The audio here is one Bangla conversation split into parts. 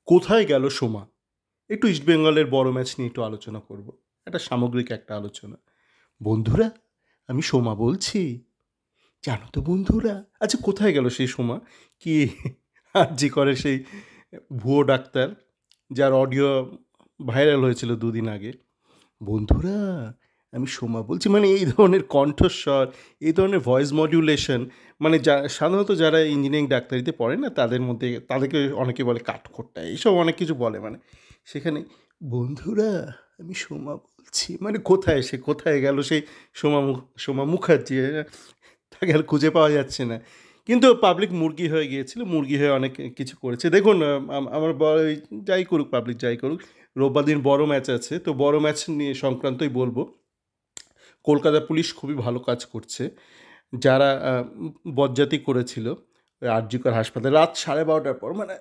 কোথায় গেল সোমা? একটু ইস্টবেঙ্গলের বড় ম্যাচ নিয়ে একটু আলোচনা করব। একটা সামগ্রিক একটা আলোচনা। বন্ধুরা, আমি সোমা বলছি। জানো তো বন্ধুরা, আচ্ছা কোথায় গেল সেই সোমা? কি আরজি করে সেই ভুয়ো ডাক্তার, যার অডিও ভাইরাল হয়েছিল দুদিন আগে। বন্ধুরা, আমি সোমা বলছি। মানে এই ধরনের কণ্ঠস্বর, এই ধরনের ভয়েস মডিউলেশন, মানে সাধারণত যারা ইঞ্জিনিয়ারিং ডাক্তারিতে পড়ে না, তাদের মধ্যে তাদেরকে অনেকে বলে কাঠখোট্টা, এইসব অনেক কিছু বলে। মানে সেখানে বন্ধুরা, আমি সোমা বলছি, মানে কোথায় সে, কোথায় গেল সেই সোমা মুখার্জি? তাকে আর খুঁজে পাওয়া যাচ্ছে না। কিন্তু পাবলিক মুরগি হয়ে গিয়েছিল, মুরগি হয়ে অনেক কিছু করেছে। দেখুন, আমার যাই করুক, পাবলিক যাই করুক, রোববার দিন বড় ম্যাচ আছে, তো বড় ম্যাচ নিয়ে সংক্রান্তই বলবো। কলকাতা পুলিশ খুবই ভালো কাজ করছে। যারা বজ্জাতি করেছিল ওই আরজি কর হাসপাতালে রাত 12:30টার পর, মানে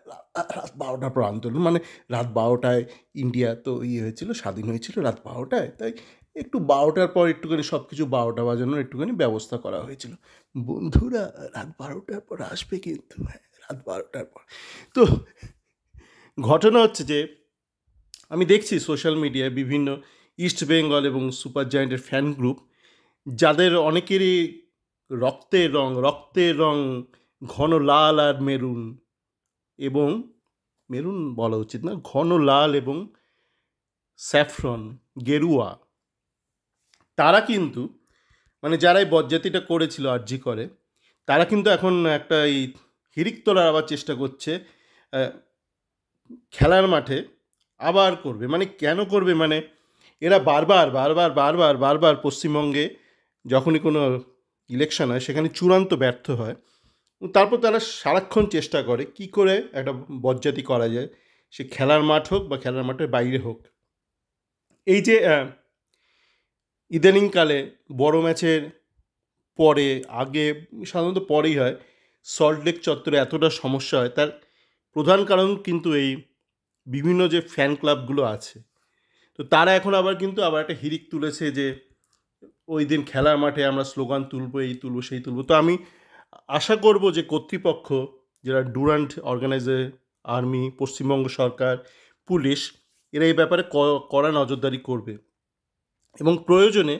রাত 12টার পর আন্দোলন, মানে রাত 12টায় ইন্ডিয়া তো হয়েছিল, স্বাধীন হয়েছিল রাত 12টায়, তাই একটু 12টার পর একটুখানি সব কিছু 12টা বাজানোর একটুখানি ব্যবস্থা করা হয়েছিল। বন্ধুরা, রাত 12টার পর আসবে কিন্তু, হ্যাঁ, রাত 12টার পর। তো ঘটনা হচ্ছে যে আমি দেখছি সোশ্যাল মিডিয়ায় বিভিন্ন ইস্ট বেঙ্গল এবং সুপার জায়েন্টের ফ্যান গ্রুপ, যাদের অনেকেরই রক্তের রং ঘন লাল আর মেরুন, এবং মেরুন বলা উচিত না, ঘন লাল এবং স্যাফরন, গেরুয়া। তারা কিন্তু, মানে যারা এই বজ্জাতিটা করেছিল আরজি করে, তারা কিন্তু এখন একটা এই হিড়িক তোলার আবার চেষ্টা করছে খেলার মাঠে আবার করবে। মানে কেন করবে? মানে এরা বারবার পশ্চিমবঙ্গে যখনই কোনো ইলেকশন হয় সেখানে চূড়ান্ত ব্যর্থ হয়। তারপর তারা সারাক্ষণ চেষ্টা করে কি করে একটা বজ্জাতি করা যায়, সে খেলার মাঠ হোক বা খেলার মাঠের বাইরে হোক। এই যে ইদানিংকালে বড় ম্যাচের পরে, আগে সাধারণত পরেই হয়, সল্টলেক চত্বরে এতটা সমস্যা হয়, তার প্রধান কারণ কিন্তু এই বিভিন্ন যে ফ্যান ক্লাবগুলো আছে, তো তারা এখন আবার কিন্তু আবার একটা হিড়িক তুলেছে যে ওই দিন খেলার মাঠে আমরা স্লোগান তুলবো, এই তুলবো, সেই তুলবো। তো আমি আশা করব যে কর্তৃপক্ষ, যারা ডুরান্ট অর্গানাইজার, আর্মি, পশ্চিমবঙ্গ সরকার, পুলিশ, এরা এই ব্যাপারে কড়া নজরদারি করবে, এবং প্রয়োজনে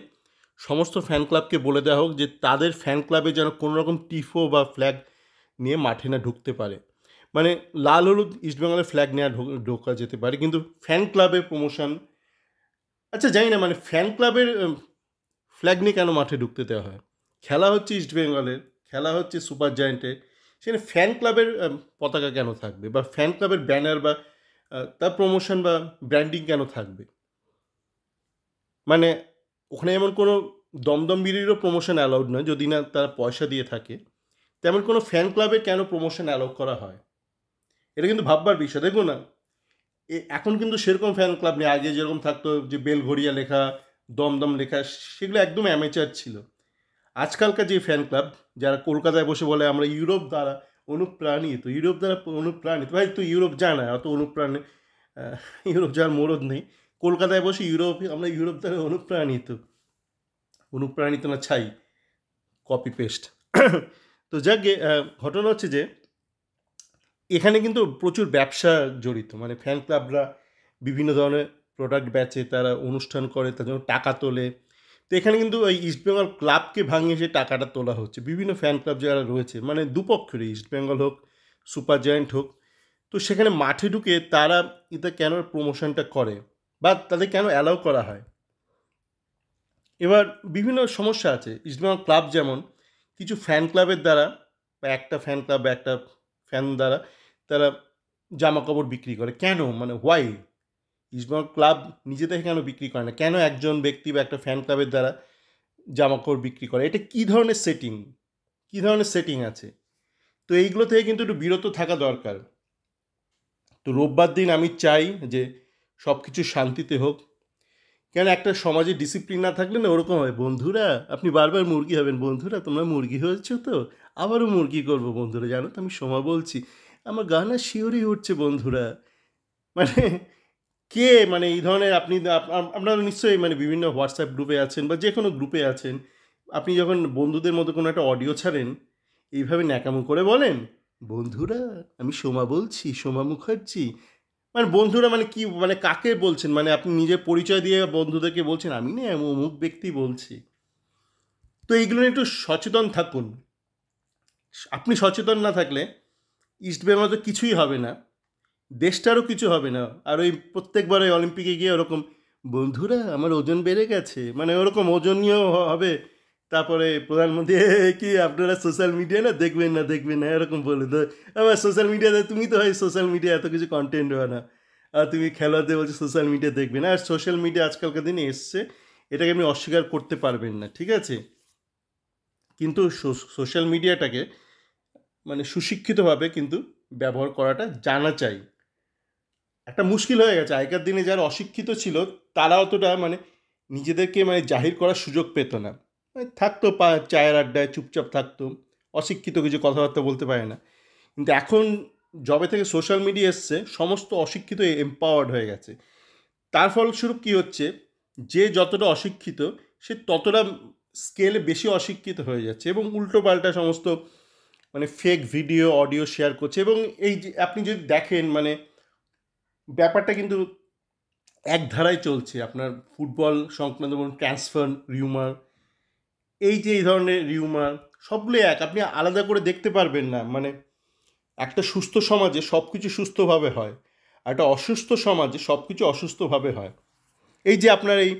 সমস্ত ফ্যান ক্লাবকে বলে দেওয়া হোক যে তাদের ফ্যান ক্লাবে যেন কোনো রকম টিফো বা ফ্ল্যাগ নিয়ে মাঠে না ঢুকতে পারে। মানে লাল হলুদ ইস্টবেঙ্গলের ফ্ল্যাগ নেওয়া ঢোকা যেতে পারে, কিন্তু ফ্যান ক্লাবের প্রমোশন, আচ্ছা জানি না, মানে ফ্যান ক্লাবের ফ্ল্যাগ নিয়ে কেন মাঠে ঢুকতে দেওয়া হয়? খেলা হচ্ছে ইস্টবেঙ্গলের, খেলা হচ্ছে সুপার জায়েন্টের, সেখানে ফ্যান ক্লাবের পতাকা কেন থাকবে, বা ফ্যান ক্লাবের ব্যানার বা তার প্রমোশন বা ব্র্যান্ডিং কেন থাকবে? মানে ওখানে এমন কোনো দমদম বিড়িরও প্রমোশন অ্যালাউড নয় যদি না তারা পয়সা দিয়ে থাকে, তেমন কোনো ফ্যান ক্লাবের কেন প্রমোশন অ্যালাউ করা হয়? এটা কিন্তু ভাববার বিষয়। দেখুন না, এখন কিন্তু সেরকম ফ্যান ক্লাব নেই। আগে যেরকম থাকতো যে বেলঘড়িয়া লেখা, দমদম লেখা, সেগুলো একদম অ্যামেচার ছিল। আজকালকার যে ফ্যান ক্লাব, যারা কলকাতায় বসে বলে আমরা ইউরোপ দ্বারা অনুপ্রাণিত, ইউরোপ দ্বারা অনুপ্রাণিত, ভাই তুই ইউরোপ যা না, অত ইউরোপ যাওয়ার মরদ নেই। কলকাতায় বসে আমরা ইউরোপ দ্বারা অনুপ্রাণিত, অনুপ্রাণিত না ছাই, কপি পেস্ট। তো যাকে ঘটনা হচ্ছে যে এখানে কিন্তু প্রচুর ব্যবসা জড়িত। মানে ফ্যান ক্লাবরা বিভিন্ন ধরনের প্রোডাক্ট বেচে, তারা অনুষ্ঠান করে, তার জন্য টাকা তোলে। তো এখানে কিন্তু ওই ইস্টবেঙ্গল ক্লাবকে ভাঙিয়ে যে টাকাটা তোলা হচ্ছে, বিভিন্ন ফ্যান ক্লাব যারা রয়েছে, মানে দুপক্ষেরই, ইস্টবেঙ্গল হোক, সুপার জায়েন্ট হোক, তো সেখানে মাঠে ঢুকে তারা এটা কেন প্রমোশনটা করে, বা তাদের কেন অ্যালাউ করা হয়? এবার বিভিন্ন সমস্যা আছে। ইস্টবেঙ্গল ক্লাব যেমন কিছু ফ্যান ক্লাবের দ্বারা, বা একটা ফ্যান ক্লাব বা একটা ফ্যান দ্বারা তারা জামা কাপড় বিক্রি করে। কেন? মানে হোয়াই? ইস্টবেঙ্গল ক্লাব নিজে থেকে কেন বিক্রি করে না? কেন একজন ব্যক্তি বা একটা ফ্যান ক্লাবের দ্বারা জামা কাপড় বিক্রি করে? এটা কী ধরনের সেটিং? কী ধরনের সেটিং আছে? তো এইগুলো থেকে কিন্তু একটু বিরত থাকা দরকার। তো রোববার দিন আমি চাই যে সব কিছু শান্তিতে হোক। কেন একটা সমাজে ডিসিপ্লিন না থাকলে না ওরকম হয়। বন্ধুরা, আপনি বারবার মুরগি হবেন। বন্ধুরা, তোমরা মুরগি হয়েছো তো? আবারও মুরগি করবো বন্ধুরা। জানো তো, আমি সোমা বলছি। আমার গা না শিহরই উঠছে বন্ধুরা। মানে কে, মানে এই ধরনের আপনি আপনারা নিশ্চয়ই মানে বিভিন্ন হোয়াটসঅ্যাপ গ্রুপে আছেন বা যে কোনো গ্রুপে আছেন। আপনি যখন বন্ধুদের মধ্যে কোনো একটা অডিও ছাড়েন, এইভাবে ন্যাকামো করে বলেন, বন্ধুরা, আমি সোমা বলছি, সোমা মুখার্জি, মানে বন্ধুরা মানে কি, মানে কাকে বলছেন? মানে আপনি নিজের পরিচয় দিয়ে বন্ধুদেরকে বলছেন আমি না অমুক ব্যক্তি বলছি। তো এইগুলো নিয়ে একটু সচেতন থাকুন। আপনি সচেতন না থাকলে ইস্ট বেঙ্গল তো কিছুই হবে না, দেশটারও কিছু হবে না। আর ওই প্রত্যেকবার ওই অলিম্পিকে গিয়ে ওরকম বন্ধুরা আমার ওজন বেড়ে গেছে, মানে ওরকম ওজনীয় হবে। তারপরে প্রধানমন্ত্রী কি আপনারা সোশ্যাল মিডিয়া না দেখবেন না দেখবেন না এরকম বলে তো। আবার সোশ্যাল মিডিয়াতে তুমি তো হয় সোশ্যাল মিডিয়া এত কিছু কন্টেন্ট হয় না, আর তুমি খেলাতে বলছো সোশ্যাল মিডিয়া দেখবে না। আর সোশ্যাল মিডিয়া আজকালকার দিনে এসছে, এটাকে আপনি অস্বীকার করতে পারবেন না, ঠিক আছে? কিন্তু সোশ্যাল মিডিয়াটাকে মানে সুশিক্ষিতভাবে কিন্তু ব্যবহার করাটা জানা চাই। একটা মুশকিল হয়ে গেছে, আগেকার দিনে যারা অশিক্ষিত ছিল তারা অতটা মানে নিজেদেরকে মানে জাহির করার সুযোগ পেত না, মানে থাকতো চায়ের আড্ডায় চুপচাপ থাকতো, অশিক্ষিত কিছু কথাবার্তা বলতে পারে না। কিন্তু এখন যবে থেকে সোশ্যাল মিডিয়া এসছে সমস্ত অশিক্ষিত এম্পাওয়ার্ড হয়ে গেছে। তার ফলস্বরূপ কী হচ্ছে, যে যতটা অশিক্ষিত সে ততটা স্কেলে বেশি অশিক্ষিত হয়ে যাচ্ছে এবং উল্টোপাল্টা সমস্ত মানে ফেক ভিডিও অডিও শেয়ার করছে। এবং এই যে আপনি যদি দেখেন মানে ব্যাপারটা কিন্তু এক ধারায় চলছে। আপনার ফুটবল সংক্রান্ত বলুন, ট্রান্সফার রিউমার, এই যে এই ধরনের রিউমার সবগুলো এক, আপনি আলাদা করে দেখতে পারবেন না। মানে একটা সুস্থ সমাজে সব কিছু সুস্থভাবে হয়, আর একটা অসুস্থ সমাজে সব কিছু অসুস্থভাবে হয়। এই যে আপনার এই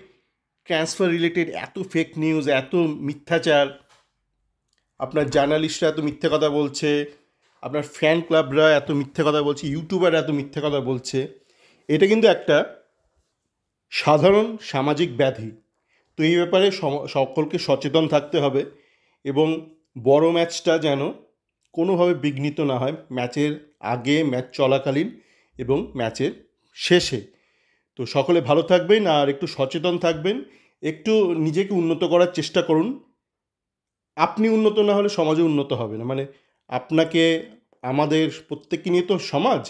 ট্রান্সফার রিলেটেড এত ফেক নিউজ, এত মিথ্যাচার, আপনার জার্নালিস্টরা এত মিথ্যে কথা বলছে, আপনার ফ্যান ক্লাবরা এত মিথ্যে কথা বলছে, ইউটিউবার এত মিথ্যে কথা বলছে, এটা কিন্তু একটা সাধারণ সামাজিক ব্যাধি। তো এই ব্যাপারে সকলকে সচেতন থাকতে হবে এবং বড় ম্যাচটা যেন কোনোভাবে বিঘ্নিত না হয়, ম্যাচের আগে, ম্যাচ চলাকালীন এবং ম্যাচের শেষে। তো সকলে ভালো থাকবেন আর একটু সচেতন থাকবেন, একটু নিজেকে উন্নত করার চেষ্টা করুন। আপনি উন্নত না হলে সমাজও উন্নত হবে না। মানে আপনাকে, আমাদের প্রত্যেককে নিয়ে তো সমাজ।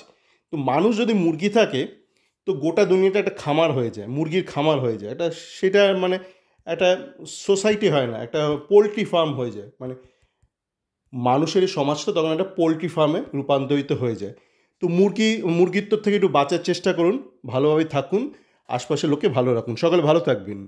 তো মানুষ যদি মুরগি থাকে তো গোটা দুনিয়াটা একটা খামার হয়ে যায়, মুরগির খামার হয়ে যায়। এটা সেটা মানে একটা সোসাইটি হয় না, একটা পোলট্রি ফার্ম হয়ে যায়। মানে মানুষের এই সমাজটা তখন একটা পোলট্রি ফার্মে রূপান্তরিত হয়ে যায়। তো মুরগির থেকে একটু বাঁচার চেষ্টা করুন, ভালোভাবে থাকুন, আশপাশের লোককে ভালো রাখুন। সকালে ভালো থাকবেন।